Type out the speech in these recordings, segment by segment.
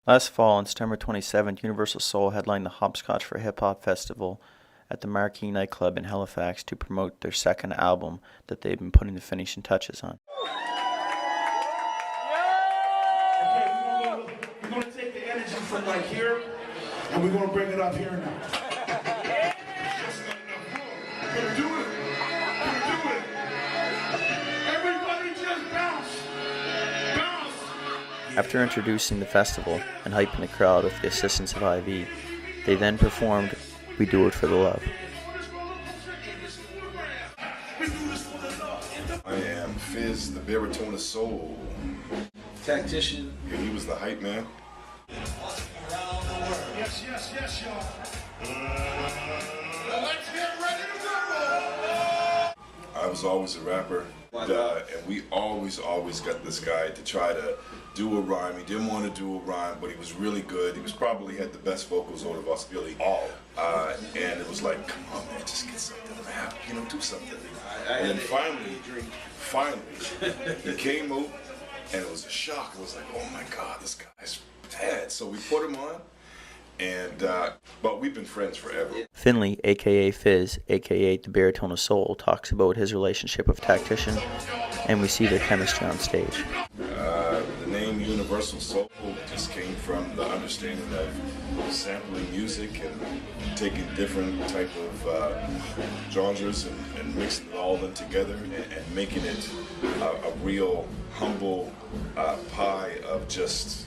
Last fall, on September 27th, Universal Soul headlined the Hopscotch for Hip Hop Festival at the Marquee nightclub in Halifax to promote their second album that they've been putting the finishing touches on. Okay, we're going to take the energy from like here, and we're going to bring it up here now. That's not enough room. Can we do it? Can we do it? Everybody just bounce. Bounce. After introducing the festival and hyping the crowd with the assistance of Ivy, they then performed We Do It For The Love. I am Fizz, the baritone of soul. Tactician. Yeah, he was the hype man. Yes, yes, yes, y'all. Let's get ready to rumble. I was always a rapper, and we always got this guy to try to do a rhyme. He didn't want to do a rhyme, but he was really good. He was probably had the best vocals out of us, really all. And it was like, come on, man, just get something rap, do something. And then finally, he came out, and it was a shock. It was like, oh my God, this guy's bad. So we put him on, and but we've been friends forever. Finley, aka Fizz, aka the Baritone of Soul, talks about his relationship with Tactician, and we see their chemistry on stage. The name Universal Soul just came from the understanding of sampling music and taking different type of genres and mixing it all in together and making it a real humble pie of just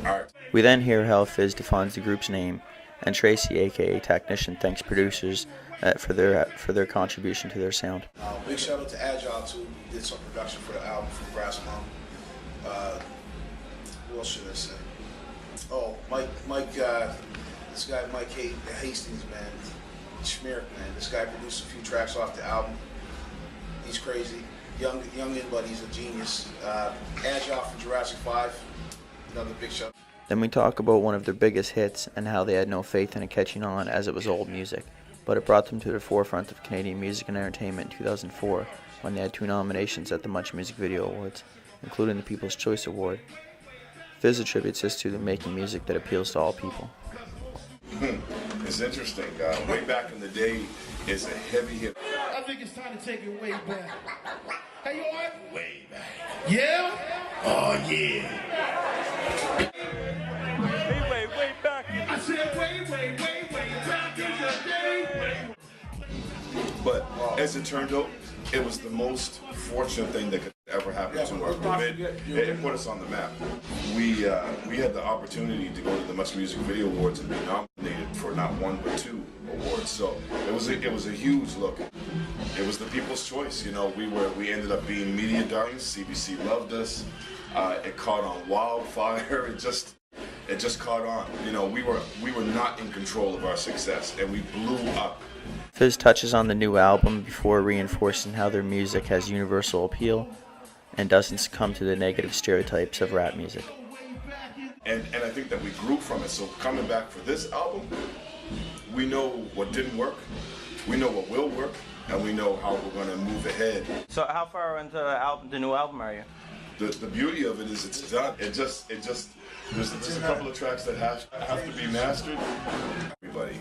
art. We then hear how Fizz defines the group's name, and Tracy, aka Tactician, thanks producers for their contribution to their sound. Big shout out to Agile too. Did some production for the album from Brass Mom. What else should I say? Oh, Mike, this guy Mike Hastings, man, Schmirk, man. This guy produced a few tracks off the album. He's crazy, young but he's a genius. Agile from Jurassic 5, another big shout. Then we talk about one of their biggest hits and how they had no faith in it catching on as it was old music, but it brought them to the forefront of Canadian music and entertainment in 2004 when they had 2 nominations at the Much Music Video Awards, including the People's Choice Award. Fizz attributes this to the making music that appeals to all people. It's interesting. Way back in the day, it's a heavy hit. I think it's time to take it way back. Hey, you all right? Way back. Yeah? Oh, yeah. Way back. I said way back in the day. But as it turned out, it was the most fortunate thing that could ever happen to our group. It put us on the map. We had the opportunity to go to the Much Music Video Awards and be nominated for not 1 but 2 awards. So it was a huge look. It was the people's choice. We ended up being media darlings. CBC loved us. It caught on wildfire. It just caught on. We were not in control of our success, and we blew up. Fizz touches on the new album before reinforcing how their music has universal appeal and doesn't succumb to the negative stereotypes of rap music. And I think that we grew from it. So coming back for this album, we know what didn't work, we know what will work, and we know how we're going to move ahead. So how far into the new album are you? The beauty of it is it's done. There's just a couple of tracks that have to be mastered. Everybody.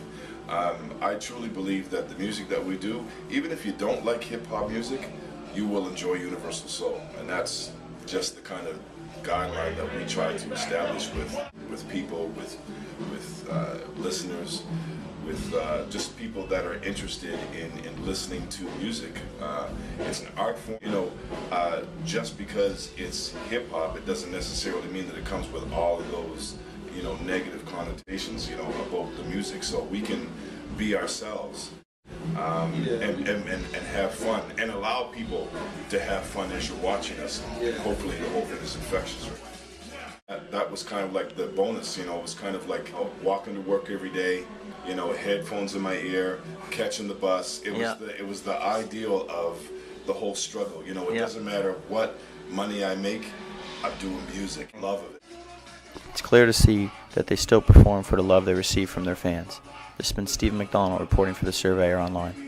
I truly believe that the music that we do, even if you don't like hip-hop music, you will enjoy Universal Soul. And that's just the kind of guideline that we try to establish with people, with listeners, with just people that are interested in listening to music. It's an art form. Just because it's hip-hop, it doesn't necessarily mean that it comes with all of those negative connotations, about the music. So we can be ourselves and have fun and allow people to have fun as you're watching us. Hopefully the whole thing is infectious. That was kind of like the bonus, it was kind of like walking to work every day, headphones in my ear, catching the bus. It was the ideal of the whole struggle. It doesn't matter what money I make, I'm doing music, love of it. It's clear to see that they still perform for the love they receive from their fans. This has been Stephen McDonald reporting for The Surveyor Online.